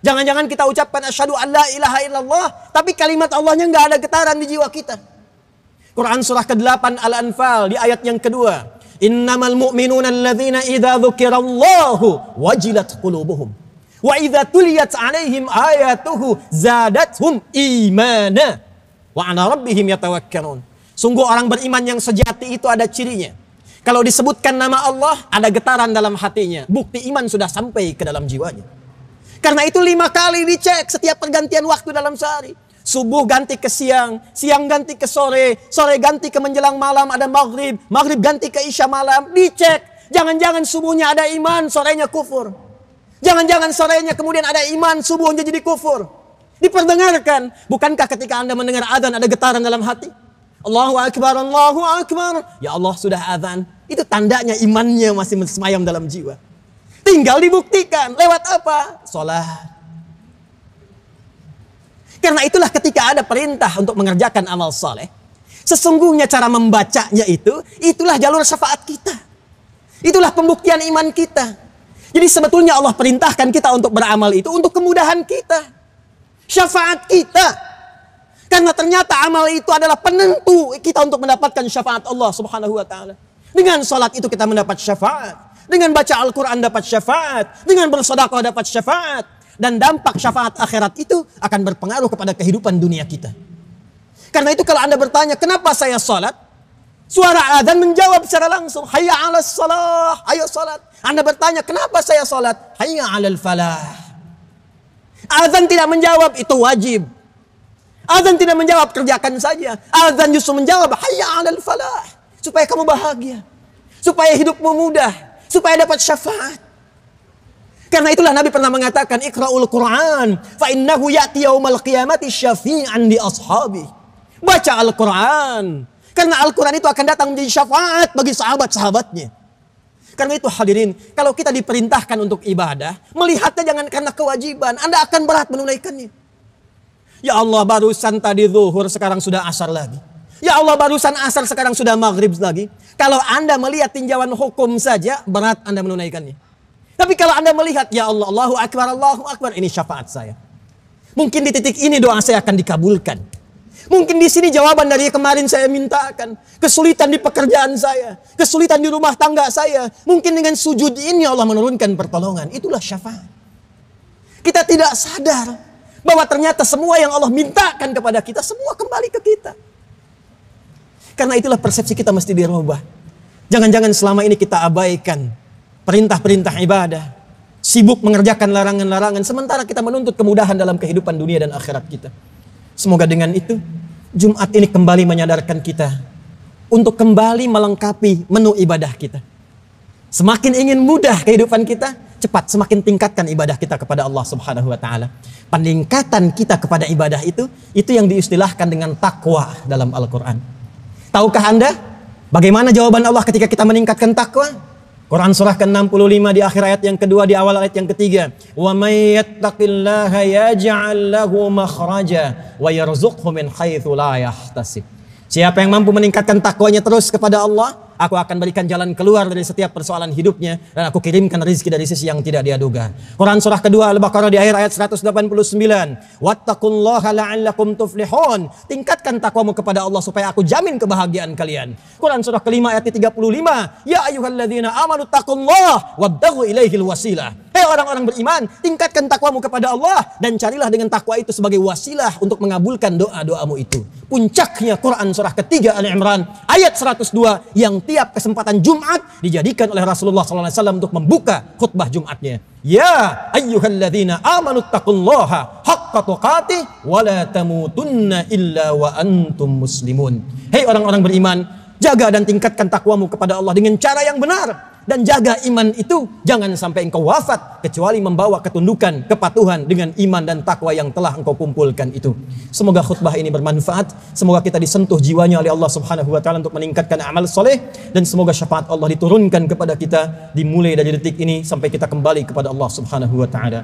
Jangan-jangan kita ucapkan asyhadu an la ilaha illallah, tapi kalimat Allahnya nggak ada getaran di jiwa kita. Quran surah ke-8 Al-Anfal di ayat yang kedua. Innamal mu'minuna alladzina idza dzukirallahu wajilat qulubuhum wa idza tuliyat 'alaihim ayatuhu zadathum imana wa 'ala rabbihim yatawakkalun. Sungguh orang beriman yang sejati itu ada cirinya. Kalau disebutkan nama Allah, ada getaran dalam hatinya. Bukti iman sudah sampai ke dalam jiwanya. Karena itu 5 kali dicek setiap pergantian waktu dalam sehari. Subuh ganti ke siang, siang ganti ke sore, sore ganti ke menjelang malam, ada maghrib, maghrib ganti ke isya malam. Dicek, jangan-jangan subuhnya ada iman, sorenya kufur. Jangan-jangan sorenya kemudian ada iman, subuhnya jadi kufur. Diperdengarkan, bukankah ketika Anda mendengar azan ada getaran dalam hati? Allahu Akbar, Allahu Akbar. Ya Allah sudah azan. Itu tandanya imannya masih semayam dalam jiwa. Tinggal dibuktikan. Lewat apa? Salat. Karena itulah ketika ada perintah untuk mengerjakan amal saleh, sesungguhnya cara membacanya itulah jalur syafaat kita. Itulah pembuktian iman kita. Jadi sebetulnya Allah perintahkan kita untuk beramal itu untuk kemudahan kita. Syafaat kita. Karena ternyata amal itu adalah penentu kita untuk mendapatkan syafaat Allah Subhanahu wa taala. Dengan salat itu kita mendapat syafaat. Dengan baca Al-Quran dapat syafaat. Dengan bersedekah dapat syafaat. Dan dampak syafaat akhirat itu akan berpengaruh kepada kehidupan dunia kita. Karena itu kalau Anda bertanya, kenapa saya salat? Suara adzan menjawab secara langsung. Hayya 'alas shalah, ayo salat. Anda bertanya, kenapa saya salat? Hayya 'alal falah. Adzan tidak menjawab, itu wajib. Adzan tidak menjawab, kerjakan saja. Adzan justru menjawab, hayya 'alal falah. Supaya kamu bahagia. Supaya hidupmu mudah. Supaya dapat syafaat. Karena itulah Nabi pernah mengatakan, Iqra'ul Qur'an, fa innahu ya'ti yaumal qiyamati syafi'an li ashabi. Baca Al-Quran. Karena Al-Quran itu akan datang menjadi syafaat bagi sahabat-sahabatnya. Karena itu hadirin, kalau kita diperintahkan untuk ibadah, melihatnya jangan karena kewajiban. Anda akan berat menunaikannya. Ya Allah, barusan tadi zuhur, sekarang sudah asar lagi. Ya Allah, barusan asar, sekarang sudah maghrib lagi. Kalau Anda melihat tinjauan hukum saja, berat Anda menunaikannya. Tapi kalau Anda melihat, ya Allah, Allahu Akbar, ini syafaat saya. Mungkin di titik ini doa saya akan dikabulkan. Mungkin di sini jawaban dari kemarin saya mintakan. Kesulitan di pekerjaan saya, kesulitan di rumah tangga saya. Mungkin dengan sujud ini Allah menurunkan pertolongan. Itulah syafaat. Kita tidak sadar bahwa ternyata semua yang Allah mintakan kepada kita, semua kembali ke kita. Karena itulah persepsi kita mesti dirubah. Jangan-jangan selama ini kita abaikan perintah-perintah ibadah, sibuk mengerjakan larangan-larangan, sementara kita menuntut kemudahan dalam kehidupan dunia dan akhirat kita. Semoga dengan itu, Jumat ini kembali menyadarkan kita untuk kembali melengkapi menu ibadah kita. Semakin ingin mudah kehidupan kita, cepat semakin tingkatkan ibadah kita kepada Allah Subhanahu wa taala. Peningkatan kita kepada ibadah itu yang diistilahkan dengan takwa dalam Al-Qur'an. Tahukah Anda bagaimana jawaban Allah ketika kita meningkatkan takwa? Quran surah ke-65 di akhir ayat yang kedua, di awal ayat yang ketiga. Wa may yattaqillaha yaj'al lahu makhraja wa yarzuqhu min haitsu la yahtasib. Siapa yang mampu meningkatkan takwanya terus kepada Allah, aku akan berikan jalan keluar dari setiap persoalan hidupnya dan aku kirimkan rezeki dari sisi yang tidak dia duga. Quran surah kedua Al-Baqarah di akhir ayat 189. Wattaqullaha la'allakum tuflihun. Tingkatkan takwamu kepada Allah supaya aku jamin kebahagiaan kalian. Quran surah kelima ayat 35. Ya ayyuhalladzina amanu taqullaha wabtaghu ilaihil wasilah. Hei orang-orang beriman, tingkatkan takwamu kepada Allah dan carilah dengan takwa itu sebagai wasilah untuk mengabulkan doa-doamu itu. Puncaknya Quran surah ketiga Al-Imran ayat 102 yang tiap kesempatan Jumat dijadikan oleh Rasulullah SAW untuk membuka khutbah Jumatnya. Ya ayyuhalladzina amanu taqullaha haqqa tuqatih wa la tamutunna illa wa antum muslimun. Hei orang-orang beriman, jaga dan tingkatkan takwamu kepada Allah dengan cara yang benar. Dan jaga iman itu, jangan sampai engkau wafat kecuali membawa ketundukan, kepatuhan dengan iman dan takwa yang telah engkau kumpulkan itu. Semoga khutbah ini bermanfaat. Semoga kita disentuh jiwanya oleh Allah Subhanahu wa taala untuk meningkatkan amal soleh, dan semoga syafaat Allah diturunkan kepada kita dimulai dari detik ini sampai kita kembali kepada Allah Subhanahu wa taala.